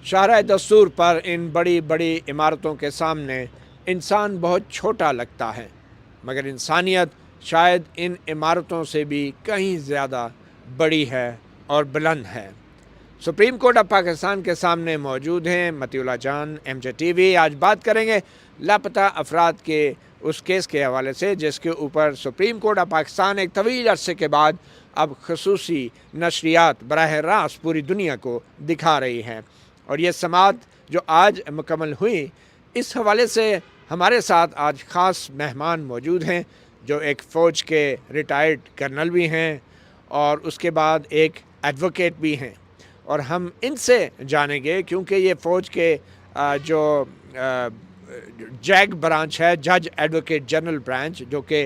शाहराह दस्तूर पर इन बड़ी बड़ी इमारतों के सामने इंसान बहुत छोटा लगता है, मगर इंसानियत शायद इन इमारतों से भी कहीं ज़्यादा बड़ी है और बुलंद है। सुप्रीम कोर्ट ऑफ पाकिस्तान के सामने मौजूद हैं मतीउल्लाह जान, एमजे टीवी। आज बात करेंगे लापता अफराद के उस केस के हवाले से जिसके ऊपर सुप्रीम कोर्ट ऑफ पाकिस्तान एक तवील अरसे के बाद अब खसूसी नशरियात बराह रास्त पूरी दुनिया को दिखा रही हैं। और ये समाअत जो आज मुकम्मल हुई, इस हवाले से हमारे साथ आज ख़ास मेहमान मौजूद हैं जो एक फ़ौज के रिटायर्ड कर्नल भी हैं और उसके बाद एक एडवोकेट भी हैं। और हम इनसे जानेंगे क्योंकि ये फ़ौज के जो जैग ब्रांच है, जज एडवोकेट जनरल ब्रांच, जो कि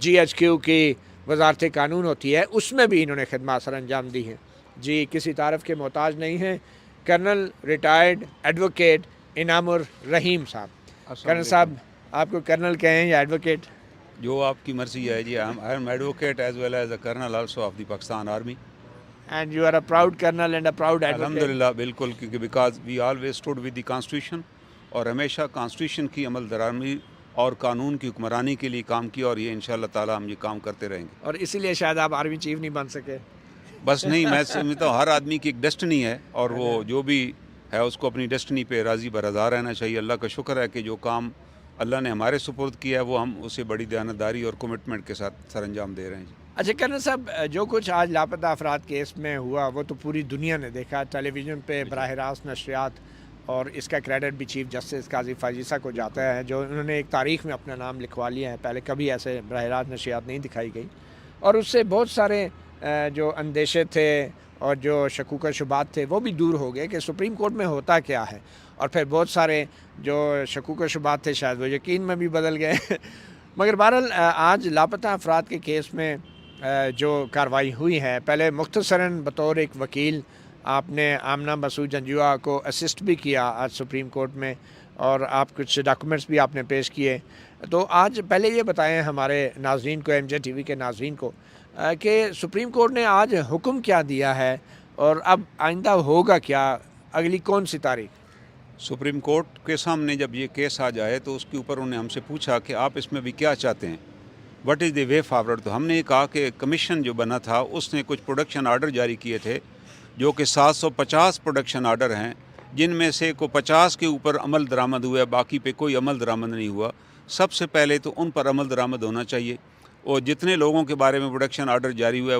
GHQ की वजारत कानून होती है, उसमें भी इन्होंने खिदमत सर अंजाम दी हैं। जी किसी तारफ़ के मोहताज नहीं हैं। कर्नल रिटायर्ड एडवोकेट इनामुर रहीम साहब। कर्नल साहब, आपको कर्नल कहें या एडवोकेट? जो आपकी मर्जी है जी। I am advocate as well as a colonel also of the Pakistan army. And you are a proud colonel and a proud advocate. अल्हम्दुलिल्लाह, बिल्कुल, क्योंकि because we always stood with the constitution, और हमेशा कॉन्स्टिट्यूशन की अमल दरामदी और कानून की हुक्मरानी के लिए काम किया, और ये इंशाअल्लाह ताला हम ये काम करते रहेंगे। और इसीलिए शायद आप आर्मी चीफ नहीं बन सके। बस नहीं, मैं समझता हूँ हर आदमी की एक डेस्टिनी है, और वो जो भी है उसको अपनी डेस्टिनी पे राज़ी बरज़ा रहना चाहिए। अल्लाह का शुक्र है कि जो काम अल्लाह ने हमारे सुपुर्द किया है वो हम उसे बड़ी दयानतदारी और कमिटमेंट के साथ सर अंजाम दे रहे हैं जी। अच्छा कर्नल साहब, जो कुछ आज लापता अफराद केस में हुआ वो तो पूरी दुनिया ने देखा, टेलीविज़न पे बराह रास्त नशरियात, और इसका क्रेडिट भी चीफ जस्टिस काजी फाजीसा को जाता है, जो उन्होंने एक तारीख़ में अपना नाम लिखवा लिया है। पहले कभी ऐसे बराह रास्त नशरियात नहीं दिखाई गई, और उससे बहुत सारे जो अंदेशे थे और जो शकूक शुबात थे वो भी दूर हो गए कि सुप्रीम कोर्ट में होता क्या है। और फिर बहुत सारे जो शकूक शुबात थे शायद वो यकीन में भी बदल गए मगर बहरहाल आज लापता अफराद के केस में जो कार्रवाई हुई है, पहले मुख्तसरन बतौर एक वकील आपने आमना मसूद जंजुआ को असिस्ट भी किया आज सुप्रीम कोर्ट में, और आप कुछ डॉक्यूमेंट्स भी आपने पेश किए। तो आज पहले ये बताएं हमारे नाजरीन को, एमजे टीवी के नाजरीन को, कि सुप्रीम कोर्ट ने आज हुक्म क्या दिया है और अब आइंदा होगा क्या, अगली कौन सी तारीख? सुप्रीम कोर्ट के सामने जब ये केस आ जाए तो उसके ऊपर उन्होंने हमसे पूछा कि आप इसमें भी क्या चाहते हैं, what is the way forward. तो हमने ये कहा कि कमीशन जो बना था उसने कुछ प्रोडक्शन आर्डर जारी किए थे, जो कि 750 प्रोडक्शन आर्डर हैं, जिनमें से को 50 के ऊपर अमल दरामद हुआ है, बाकी पे कोई अमल दरामद नहीं हुआ। सबसे पहले तो उन पर अमल दरामद होना चाहिए, और जितने लोगों के बारे में प्रोडक्शन आर्डर जारी हुआ है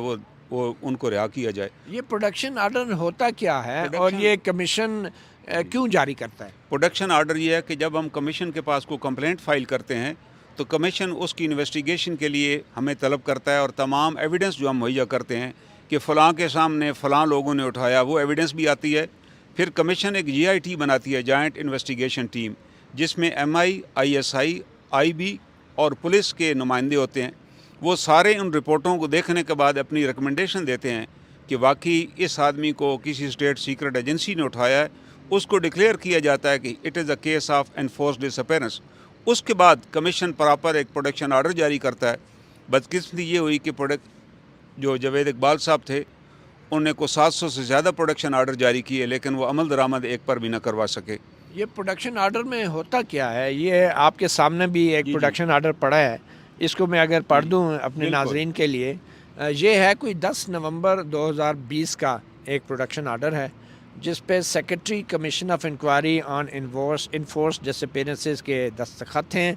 वो उनको रिहा किया जाए। ये प्रोडक्शन आर्डर होता क्या है और ये कमीशन क्यों जारी करता है? प्रोडक्शन आर्डर ये है कि जब हम कमीशन के पास को कंप्लेंट फ़ाइल करते हैं तो कमीशन उसकी इन्वेस्टिगेशन के लिए हमें तलब करता है, और तमाम एविडेंस जो हम मुहैया करते हैं कि फ़लाँ के सामने फ़लाँ लोगों ने उठाया, वो एविडेंस भी आती है। फिर कमीशन एक GIT बनाती है, जॉइंट इन्वेस्टिगेशन टीम, जिसमें MI, ISI, IB और पुलिस के नुमाइंदे होते हैं। वो सारे उन रिपोर्टों को देखने के बाद अपनी रिकमेंडेशन देते हैं कि वाकई इस आदमी को किसी स्टेट सीक्रेट एजेंसी ने उठाया है। उसको डिक्लेयर किया जाता है कि it is a case of enforced disappearance. उसके बाद कमीशन प्रॉपर एक प्रोडक्शन आर्डर जारी करता है। बदकिस्मती ये हुई कि जो जावेद इकबाल साहब थे, उन्होंने को 700 से ज़्यादा प्रोडक्शन आर्डर जारी किए, लेकिन वो अमल दरामद एक पर भी न करवा सके। ये प्रोडक्शन आर्डर में होता क्या है? ये आपके सामने भी एक प्रोडक्शन आर्डर पड़ा है, इसको मैं अगर पढ़ दूँ अपने नाजरीन के लिए। ये है कोई 10 नवंबर 2020 का एक प्रोडक्शन आर्डर है, जिस पे secretary commission of inquiry on enforced disappearances के दस्तखत हैं,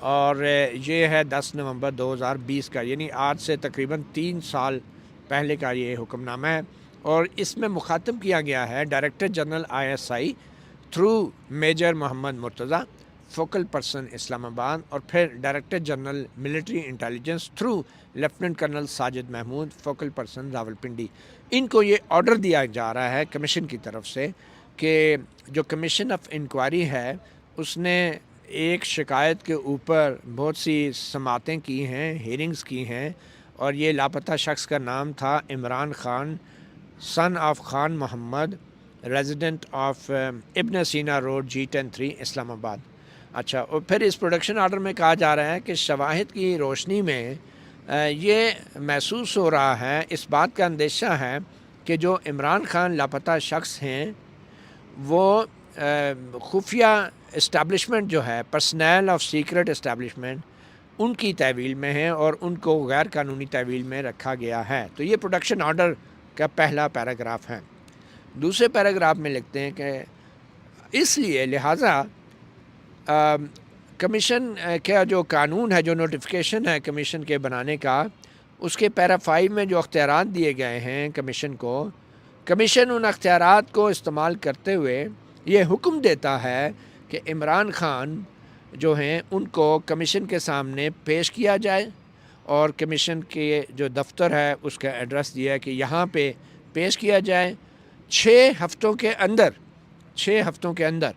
और ये है 10 नवंबर 2020 का, यानी आज से तकरीबन 3 साल पहले का ये हुक्मनामा है। और इसमें मुखातब किया गया है director general ISI through major Mohammad Murtaza, focal person Islamabad, और फिर director general military intelligence through lieutenant colonel Sajid Mahmood, focal person Rawalpindi. इनको ये ऑर्डर दिया जा रहा है कमीशन की तरफ से कि जो कमीशन ऑफ इंक्वायरी है उसने एक शिकायत के ऊपर बहुत सी समातें की हैं, हेयरिंग्स की हैं, और ये लापता शख्स का नाम था Imran Khan, son of Khan Mohammad, resident of Ibn Sina road G103 Islamabad. अच्छा, और फिर इस प्रोडक्शन आर्डर में कहा जा रहा है कि शवाहिद की रोशनी में ये महसूस हो रहा है, इस बात का अंदेशा है कि जो इमरान खान लापता शख्स हैं वो खुफिया इस्टेब्लिशमेंट जो है, पर्सनल ऑफ सीक्रेट इस्टेब्लिशमेंट, उनकी तहवील में है और उनको गैर कानूनी तहवील में रखा गया है। तो ये प्रोडक्शन ऑर्डर का पहला पैराग्राफ है। दूसरे पैराग्राफ में लिखते हैं कि इसलिए लिहाजा कमीशन का जो कानून है, जो नोटिफिकेशन है कमीशन के बनाने का, उसके पैरा 5 में जो अख्तियारात दिए गए हैं कमीशन को, कमीशन उन अख्तियारात को इस्तेमाल करते हुए ये हुक्म देता है कि इमरान खान जो हैं उनको कमीशन के सामने पेश किया जाए और कमीशन के जो दफ्तर है उसका एड्रेस दिया है कि यहाँ पे पेश किया जाए 6 हफ़्तों के अंदर, 6 हफ़्तों के अंदर।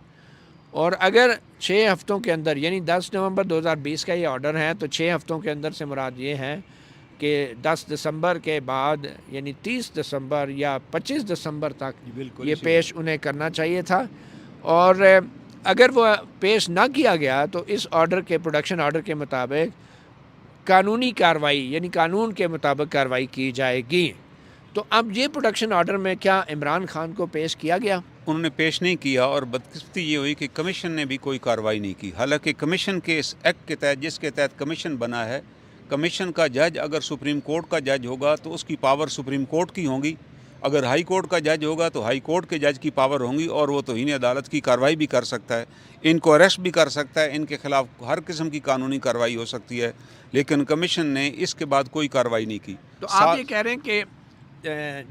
और अगर 6 हफ़्तों के अंदर यानी 10 नवंबर 2020 का ये ऑर्डर है, तो 6 हफ़्तों के अंदर से मुराद ये है कि 10 दिसंबर के बाद यानी 30 दिसंबर या 25 दिसंबर तक ये पेश उन्हें करना चाहिए था। और अगर वो पेश ना किया गया तो इस ऑर्डर के, प्रोडक्शन ऑर्डर के मुताबिक कानूनी कार्रवाई यानी कानून के मुताबिक कार्रवाई की जाएगी। तो अब ये प्रोडक्शन ऑर्डर में क्या इमरान खान को पेश किया गया? उन्होंने पेश नहीं किया और बदकिस्मती ये हुई कि कमीशन ने भी कोई कार्रवाई नहीं की। हालांकि कमीशन के इस एक्ट के तहत, जिसके तहत कमीशन बना है, कमीशन का जज अगर सुप्रीम कोर्ट का जज होगा तो उसकी पावर सुप्रीम कोर्ट की होगी, अगर हाई कोर्ट का जज होगा तो हाई कोर्ट के जज की पावर होंगी और वो तौहीन अदालत की कार्रवाई भी कर सकता है, इनको अरेस्ट भी कर सकता है, इनके खिलाफ हर किस्म की कानूनी कार्रवाई हो सकती है। लेकिन कमीशन ने इसके बाद कोई कार्रवाई नहीं की। तो आप ये कह रहे हैं कि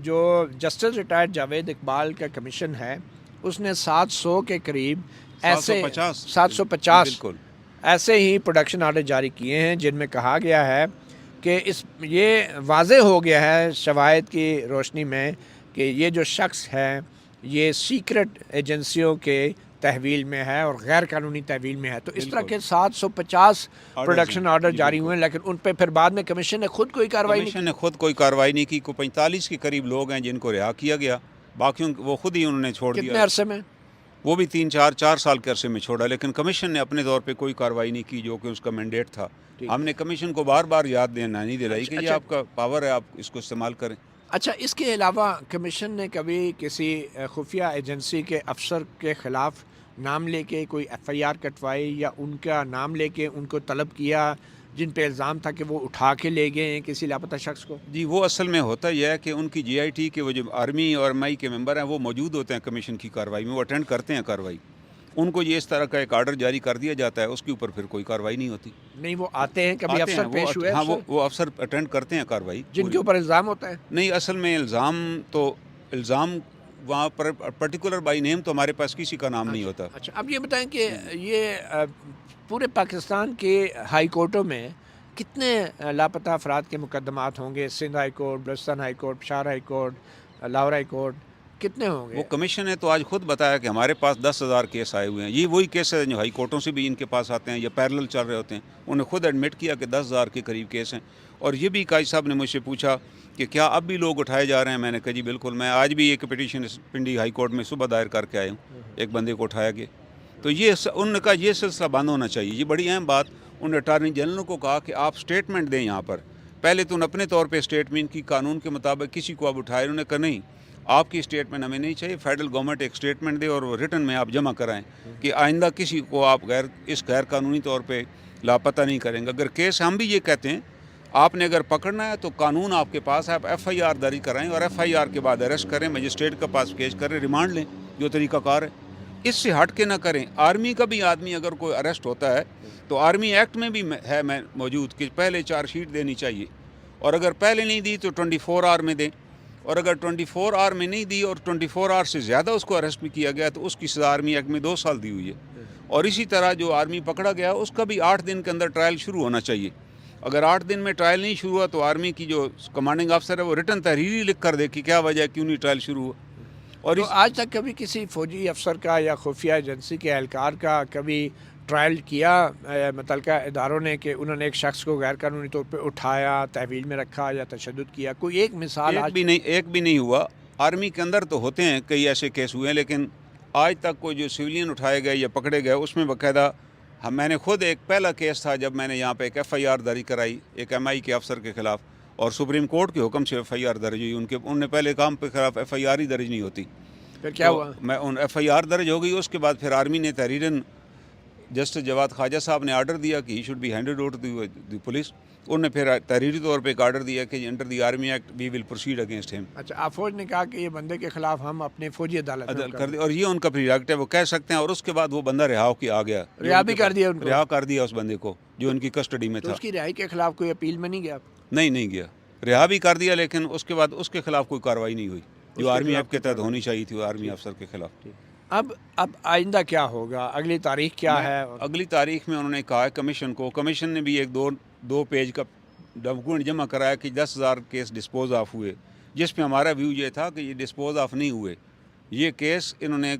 जो जस्टिस रिटायर्ड जावेद इकबाल का कमीशन है उसने 700 के करीब ऐसे 750 बिल्कुल ऐसे ही प्रोडक्शन ऑर्डर जारी किए हैं जिनमें कहा गया है कि ये वाज़े हो गया है शवाहिद की रोशनी में कि ये जो शख्स है ये सीक्रेट एजेंसियों के तहवील में है और गैर कानूनी तहवील में है। तो इस तरह के 750 प्रोडक्शन ऑर्डर जारी हुए हैं, लेकिन उन पर फिर बाद में कमीशन ने खुद कोई कार्रवाई नहीं की। को 45 के करीब लोग हैं जिनको रिहा किया गया, बाकियों वो खुद ही उन्होंने छोड़ दिया। कितने अरसे में? वो भी 3-4 साल के अरसे में छोड़ा, लेकिन कमीशन ने अपने तौर पे कोई कार्रवाई नहीं की जो कि उसका मैंडेट था। हमने कमीशन को बार बार याद देना नहीं दिलाई कि ये आपका पावर है, आप इसको इस्तेमाल करें। अच्छा, इसके अलावा कमीशन ने कभी किसी खुफिया एजेंसी के अफसर के ख़िलाफ़ नाम लेके कोई FIR कटवाई या उनका नाम लेके उनको तलब किया जिन पे इल्ज़ाम था कि वो उठा के ले गए हैं किसी लापता शख्स को? जी, वो असल में होता यह है कि उनकी GIT के वो जो आर्मी और MI के मेंबर हैं वो मौजूद होते हैं कमीशन की कार्रवाई में, वो अटेंड करते हैं कार्रवाई। उनको ये इस तरह का एक आर्डर जारी कर दिया जाता है, उसके ऊपर फिर कोई कार्रवाई नहीं होती। नहीं, वो आते हैं कभी अफसर पेश हुए? हाँ, वो अफसर अटेंड करते हैं कार्रवाई जिनके ऊपर इल्ज़ाम होता है। नहीं, असल में इल्ज़ाम वहाँ पर पर्टिकुलर बाई नेम तो हमारे पास किसी का नाम नहीं होता। अच्छा, अब ये बताएं कि ये पूरे पाकिस्तान के हाई कोर्टों में कितने लापता अफराद के मुकदमात होंगे? Sindh high court, Balochistan high court, Peshawar high court, Lahore high court, कितने होंगे? वो कमीशन ने तो आज खुद बताया कि हमारे पास 10,000 केस आए हुए हैं। ये वही केस है जो हाई कोर्टों से भी इनके पास आते हैं या पैरेलल चल रहे होते हैं। उन्होंने खुद एडमिट किया कि 10,000 के करीब केस हैं। और ये भी काजी साहब ने मुझसे पूछा कि क्या अब भी लोग उठाए जा रहे हैं? मैंने कहा जी बिल्कुल, मैं आज भी एक पिटीशन पिंडी हाई कोर्ट में सुबह दायर करके आया हूँ, एक बंदे को उठाया गया। तो ये उन्होंने कहा ये सिलसिला बंद होना चाहिए। ये बड़ी अहम बात। उन्होंने अटार्नी जनरल को कहा कि आप स्टेटमेंट दें यहाँ पर, पहले तो अपने तौर पर स्टेटमेंट की कानून के मुताबिक किसी को आप उठाए। उन्होंने कहा नहीं, आपकी स्टेटमेंट हमें नहीं चाहिए, फेडरल गवर्नमेंट एक स्टेटमेंट दे और वो रिटर्न में आप जमा कराएं कि आइंदा किसी को आप गैर कानूनी तौर पे लापता नहीं करेंगे। अगर केस हम भी ये कहते हैं आपने अगर पकड़ना है तो कानून आपके पास है, आप FIR दर्ज कराएं और FIR के बाद अरेस्ट करें, मजिस्ट्रेट के पास पेश करें, रिमांड लें, जो तरीक़ाकार है इससे हट के ना करें। आर्मी का भी आदमी अगर कोई अरेस्ट होता है तो आर्मी एक्ट में भी है मौजूद कि पहले चार्जशीट देनी चाहिए, और अगर पहले नहीं दी तो 24 आवर में दें, और अगर 24 आवर में नहीं दी और 24 आवर से ज़्यादा उसको अरेस्ट भी किया गया तो उसकी सज़ा आर्मी एक्ट में 2 साल दी हुई है। और इसी तरह जो आर्मी पकड़ा गया उसका भी 8 दिन के अंदर ट्रायल शुरू होना चाहिए। अगर 8 दिन में ट्रायल नहीं शुरू हुआ तो आर्मी की जो कमांडिंग अफसर है वो रिटर्न तहरीरी लिख कर दे कि क्या वजह क्यों नहीं ट्रायल शुरू हुआ। और तो आज तक कभी किसी फौजी अफसर का या खुफिया एजेंसी के एहलकार का कभी ट्रायल किया मुतल्लिका इदारों ने कि उन्होंने एक शख्स को गैर कानूनी तौर पे उठाया, तहवील में रखा या तशद्दुद किया? कोई एक मिसाल? एक भी नहीं हुआ। आर्मी के अंदर तो होते हैं कई ऐसे केस हुए हैं, लेकिन आज तक कोई जो सिविलियन उठाए गए या पकड़े गए उसमें बाकायदा मैंने खुद एक पहला केस था जब मैंने यहाँ पे एक FIR दर्ज कराई एक MI के अफसर के ख़िलाफ़, और सुप्रीम कोर्ट के हुक्म से FIR दर्ज हुई। उनने पहले काम के ख़िलाफ़ FIR ही दर्ज नहीं होती। फिर क्या हुआ? मैं उन FIR दर्ज हो गई। उसके बाद फिर आर्मी ने तहरीरन जस्टिस जवाद ख्वाजा साहब ने आर्डर दिया कि he should be handed over to the police. उन्होंने फिर तहरीरी तौर पे एक आर्डर दिया कि under the army act we will proceed against him. अच्छा, आप फौज ने कहा कि ये बंदे के खिलाफ हम अपने फौजी अदालत में कर दिया, और ये उनका प्रीरेक्ट है, वो कह सकते हैं। और उसके बाद वो बंदा रिहा होकर आ गया, रिहा भी कर दिया उनको? रिहा कर दिया उस बंदे को जो उनकी कस्टडी में तो था। उसकी रिहाई के खिलाफ कोई अपील में नहीं गया? नहीं गया, रिहा भी कर दिया, लेकिन उसके बाद उसके खिलाफ कोई कार्रवाई नहीं हुई जो आर्मी एक्ट के तहत होनी चाहिए थी आर्मी अफसर के खिलाफ। अब आइंदा क्या होगा, अगली तारीख क्या है? अगली तारीख में उन्होंने कहा है कमीशन को, कमीशन ने भी एक दो पेज का डॉक्यूमेंट जमा कराया कि 10,000 केस डिस्पोज ऑफ हुए, जिस पे हमारा व्यू ये था कि ये डिस्पोज ऑफ नहीं हुए, ये केस इन्होंने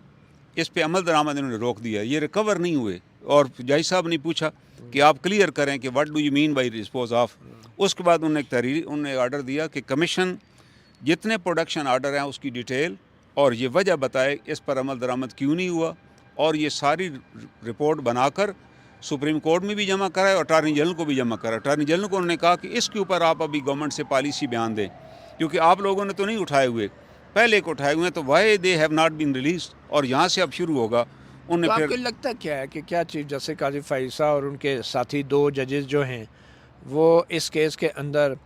इस पे अमल दरामद इन्होंने रोक दिया, ये रिकवर नहीं हुए। और जज साहब ने पूछा कि आप क्लियर करें कि what do you mean by dispose of. उसके बाद उन्होंने आर्डर दिया कि कमीशन जितने प्रोडक्शन आर्डर हैं उसकी डिटेल और ये वजह बताए इस पर अमल दरामद क्यों नहीं हुआ, और ये सारी रिपोर्ट बनाकर सुप्रीम कोर्ट में भी जमा कराए और अटॉर्नी जनरल को भी जमा कराए। अटॉर्नी जनरल को उन्होंने कहा कि इसके ऊपर आप अभी गवर्नमेंट से पॉलिसी बयान दें, क्योंकि आप लोगों ने तो नहीं उठाए हुए, पहले को उठाए हुए हैं, तो why they have not been release, और यहाँ से अब शुरू होगा। उन्हें तो फिर आपको लगता क्या है कि क्या चीफ जस्टिस काजी फाइसा और उनके साथी 2 जजेस जो हैं वो इस केस के अंदर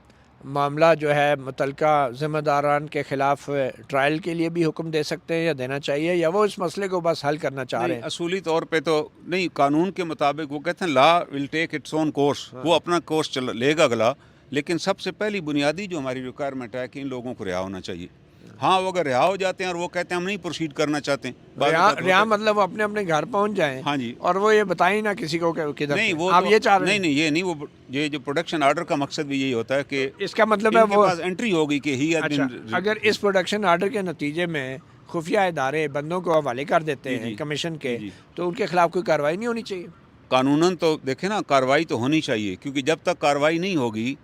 मामला जो है मुतलका ज़िम्मेदारान के ख़िलाफ़ ट्रायल के लिए भी हुक्म दे सकते हैं या देना चाहिए, या वो इस मसले को बस हल करना चाह रहे हैं? असूली तौर पे तो नहीं, कानून के मुताबिक वो कहते हैं law will take its own course, वो अपना कोर्स चल लेगा अगला, लेकिन सबसे पहली बुनियादी जो हमारी रिक्वायरमेंट है कि इन लोगों को रिहा होना चाहिए। हाँ, वो अगर रिहा हो जाते हैं और वो कहते हैं हम नहीं प्रोसीड करना चाहते हैं, रिहा मतलब वो अपने अपने घर पहुंच जाएं। हाँ जी, और वो ये बताएं ना किसी को किधर नहीं, वो आप तो, ये चाह रहे हैं? नहीं ये नहीं, वो ये जो प्रोडक्शन ऑर्डर का मकसद भी यही होता है कि इसका मतलब है वो पास एंट्री होगी कि ही अच्छा, अगर इस प्रोडक्शन ऑर्डर के नतीजे में खुफिया इदारे बंदों को हवाले कर देते हैं कमीशन के, तो उनके खिलाफ कोई कार्रवाई नहीं होनी चाहिए? कानूनन तो देखें ना, कार्रवाई तो होनी चाहिए, क्योंकि जब तक कार्रवाई नहीं होगी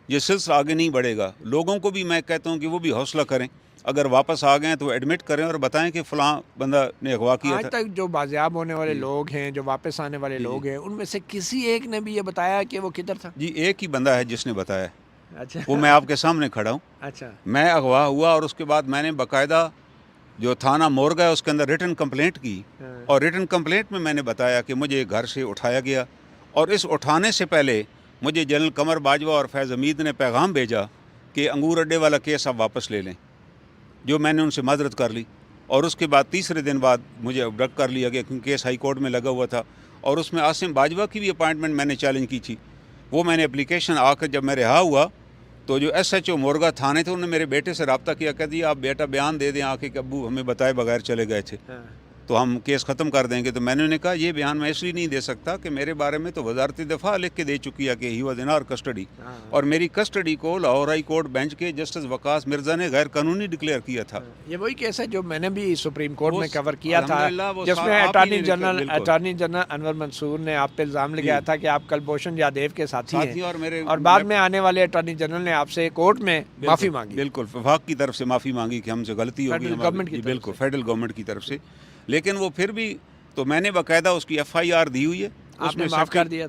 ये सिलसिला आगे नहीं बढ़ेगा। लोगों को भी मैं कहता हूँ कि वो भी हौसला करें, अगर वापस आ गए तो एडमिट करें और बताएं कि फ़लाँ बंदा ने अगवा किया था। आज तक जो बाजियाब होने वाले लोग हैं, जो वापस आने वाले लोग हैं, उनमें से किसी एक ने भी ये बताया कि वो किधर था? जी, एक ही बंदा है जिसने बताया। अच्छा, वो मैं आपके सामने खड़ा हूँ। अच्छा, मैं अगवा हुआ और उसके बाद मैंने बाकायदा जो थाना मोरगा है उसके अंदर रिटन कंप्लेंट की, और रिटन कंप्लेंट में मैंने बताया कि मुझे घर से उठाया गया, और इस उठाने से पहले मुझे जनरल कमर बाजवा और फैज़ हमीद ने पैगाम भेजा कि अंगूर अड्डे वाला केस आप वापस ले लें, जो मैंने उनसे माजरत कर ली। और उसके बाद तीसरे दिन बाद मुझे अबडक्ट कर लिया गया, क्योंकि केस हाई कोर्ट में लगा हुआ था, और उसमें आसिम बाजवा की भी अपॉइंटमेंट मैंने चैलेंज की थी। वो मैंने एप्लीकेशन आकर जब मैं रिहा हुआ तो जो SHO मोरगा थाने थे उन्होंने मेरे बेटे से रब्ता किया, कह दिया आप बेटा बयान दे दें आके कि अब्बू हमें बताए बगैर चले गए थे, तो हम केस ख़त्म कर देंगे। तो मैंने उन्हें कहा ये बयान मैं इसलिए नहीं दे सकता कि मेरे बारे में तो वजारत दिफा लिख के दे चुकी है कि he was in our custody, और मेरी कस्टडी को लाहौर हाई कोर्ट बेंच के जस्टिस वकास मिर्ज़ा ने गैर कानूनी डिक्लेयर किया था। ये वही केस है जो मैंने भी सुप्रीम कोर्ट में कवर किया था, अल्हम्दुलिल्लाह जिसमें अटॉर्नी जनरल अनवर मंसूर ने आप पे इल्ज़ाम लगाया था कि आप कलभूषण यादव के साथी हैं, और बाद में आने वाले अटॉर्नी जनरल ने आपसे कोर्ट में माफ़ी मांगी। बिल्कुल, वफाक की तरफ से माफ़ी मांगी कि हमसे गलती होगी, बिल्कुल फेडरल गवर्नमेंट की तरफ से। लेकिन वो फिर भी, तो मैंने बाकायदा उसकी FIR दी हुई है, उसमें माफ़ कर दिया?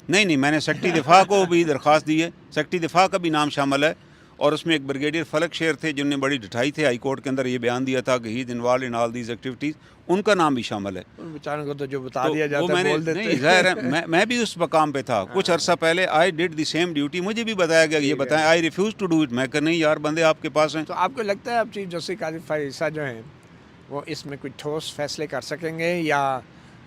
नहीं, मैंने सेक्रेटरी दिफा को भी दरख्वास्त दी है, सेक्रेटरी दिफा का भी नाम शामिल है, और उसमें एक ब्रिगेडियर फलक शेर थे जिनने बड़ी ढिठाई थे हाई कोर्ट के अंदर ये बयान दिया था कि he is involve in all these activities, उनका नाम भी शामिल है। उन बेचारों को तो जो बता दिया जाता है बोल देते हैं। नहीं, ज़ाहिर है मैं भी उस मकाम पे था कुछ अरसा पहले, I did the same duty, मुझे भी बताया गया ये बताएं, आई रिफ्यूज़ टू डू इट, मैं कहा नहीं यार बंदे आपके पास हैं। तो आपको लगता है अब चीफ जस्टिस काजी फाइसा जो हैं वो इसमें कुछ ठोस फैसले कर सकेंगे, या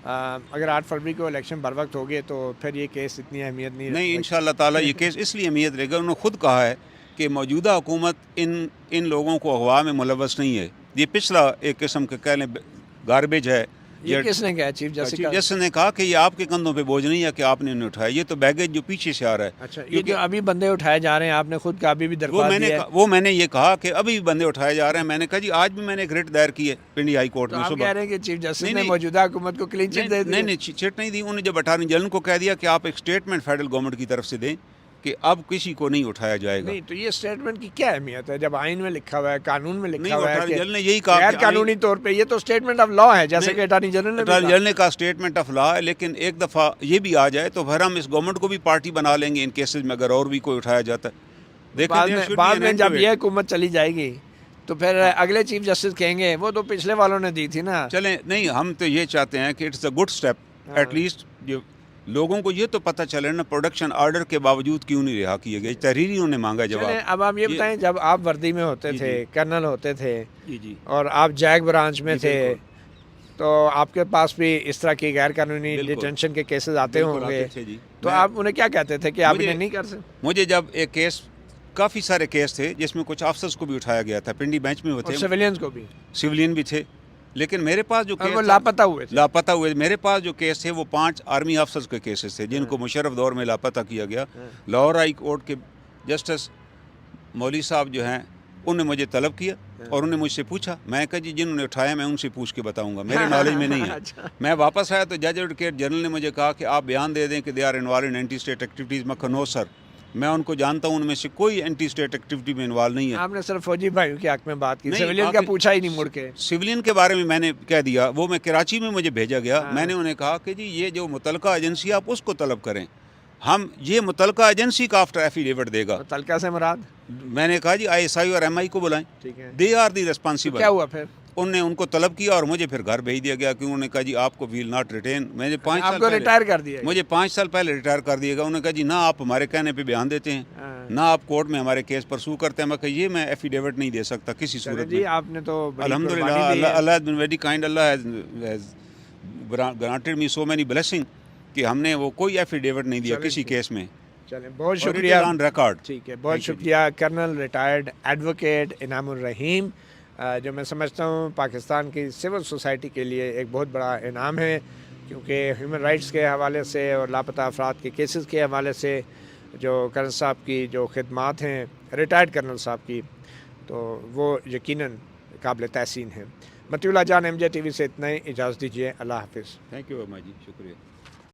अगर 8 फरवरी को इलेक्शन बर वक्त हो गए तो फिर ये केस इतनी अहमियत नहीं इंशाअल्लाह ताला ये केस इसलिए अहमियत रहेगा, उन्होंने खुद कहा है कि मौजूदा हुकूमत इन लोगों को अगवा में मुलव्वस नहीं है, ये पिछला एक किस्म का कह लें गार्बेज है। ये किसने कहा? चीफ जस्टिस ने कहा कि ये आपके कंधों पे बोझ नहीं है कि आपने उन्हें उठाया, ये तो बैगेज जो पीछे से आ रहा है। अच्छा, ये जो अभी बंदे उठाए जा रहे हैं, आपने खुद कहा अभी भी दरख्वास्त दी है? वो मैंने ये कहा कि अभी भी बंदे उठाए जा रहे हैं, मैंने कहा जी आज भी मैंने एक रिट दायर की है पिंडी हाई कोर्ट में। आप कह रहे हैं कि चीफ जस्टिस ने मौजूदा हुकूमत को क्लीन चिट दे दी? नहीं, चिट नहीं दी, उन्होंने जब अटॉर्नी जनरल को कह दिया कि आप एक स्टेटमेंट फेडरल गवर्नमेंट की तरफ से दें कि अब किसी को नहीं उठाया जाएगा। नहीं, तो ये स्टेटमेंट की क्या अहमियत है जब आइन में लिखा हुआ है, कानून में लिखा हुआ है अटॉर्नी जनरल ने यही कहा गैर कानूनी तौर पे, ये तो स्टेटमेंट ऑफ लॉ है, जैसे कि अटॉर्नी जनरल ने कहा स्टेटमेंट ऑफ लॉ है, लेकिन एक दफ़ा ये भी आ जाए तो फिर हम इस गवर्नमेंट को भी पार्टी बना लेंगे इन केसेस में, अगर और भी कोई उठाया जाता है। बाद में जब ये हुकूमत चली जाएगी तो फिर अगले चीफ जस्टिस कहेंगे वो तो पिछले वालों ने दी थी ना। चलें, नहीं, हम तो ये चाहते हैं कि it's a good step, at least जो लोगों को ये तो पता चले ना, प्रोडक्शन ऑर्डर के बावजूद क्यों नहीं रिहा किए गए, तहरीरी उन्होंने मांगा चलें, जवाब। अब आप ये बताएं, जब आप वर्दी में होते जी, थे, जी। कर्नल होते थे जी जी और आप जैक ब्रांच में जी, थे, बिल्कुल। तो आपके पास भी इस तरह की गैर कानूनी बिल्कुल। डिटेंशन के केसेस आते बिल्कुल होंगे, आते थे जी। तो मैं- आप उन्हें क्या कहते थे कि आप मुझे- इन्हें नहीं कर सकते? मुझे जब एक केस, काफ़ी सारे केस थे जिसमें कुछ ऑफिसर्स को भी उठाया गया था, पिंडी बेंच में वो और थे, सिविलियंस को भी, सिविलियन भी थे, लेकिन मेरे पास जो और केस वो था- लापता हुए थे। लापता हुए, मेरे पास जो केस थे वो 5 आर्मी ऑफिसर्स के केसेस थे जिनको मुशर्रफ दौर में लापता किया गया। लाहौर हाई कोर्ट के जस्टिस मौली साहब जो हैं उन्होंने मुझे तलब किया और उन्होंने मुझसे पूछा, मैं कहा जी जिन्होंने उठाया मैं उनसे पूछ के बताऊंगा, मेरे नॉलेज में नहीं है। अच्छा। मैं वापस आया तो जज एडवोकेट जनरल ने मुझे कहा कि आप बयान दे दें कि they are involved in anti state activities. मैं कहा नो सर, मैं उनको जानता हूँ, उनमें से कोई एंटी स्टेट एक्टिविटी में इन्वॉल्व नहीं है। आपने सिर्फ फौजी भाइयों के हक में बात की, नहीं, सिविलियन का आखिर- पूछा ही नहीं मुड़ के। सिविलियन के बारे में मैंने कह दिया, वो मैं कराची में मुझे भेजा गया। हाँ। मैंने उन्हें कहा कि जी ये जो मुतलका एजेंसी आप उसको तलब करें, हम ये मुतलका एजेंसी का आफ्टर एफिडेविट देगा। तलका से मुराद? मैंने कहा जी ISI और MI को बुलाएं, ठीक है, दे आर दी तो रिस्पॉन्सिबल। क्या हुआ फिर? उनने उनको तलब किया और मुझे फिर घर भेज दिया गया कि उन्होंने कहा जी आपको वील नॉट रिटेन। मैंने 5 साल आपको पहले रिटायर कर दिया? मुझे 5 साल पहले रिटायर कर दिया गया। उन्होंने कहा जी ना आप हमारे कहने पे बयान देते हैं, हाँ। ना आप कोर्ट में हमारे केस परसू करते हैं। मैं कहा ये मैं एफिडेविट नहीं दे सकता किसी चलें सूरत जी, में। आपने तो बड़ी अल्हम्दुलिल्लाह, कुर्बानी दी है। अल्लाह has been very kind, Allah has granted me so many blessing कि हमने वो कोई एफिडेविट नहीं दिया चलें किसी जी। केस में। चलें, बहुत और it is शुक्रिया। on record। ठीक है, बहुत Thank you जी। शुक्रिया कर्नल रिटायर्ड एडवोकेट इनामुर रहीम, जो मैं समझता हूँ पाकिस्तान की सिविल सोसाइटी के लिए एक बहुत बड़ा इनाम है, क्योंकि ह्यूमन राइट्स के हवाले से और लापता अफराद के केसेस के हवाले से जो कर्नल साहब की जो खिदमात हैं, रिटायर्ड कर्नल साहब की, तो वो यकीनन काबिल तहसीन है। मतीउल्लाह जान, MJ TV से इतना ही, इजाज़त दीजिए, अल्लाह हाफिज़। थैंक यू अम्मा जी, शुक्रिया।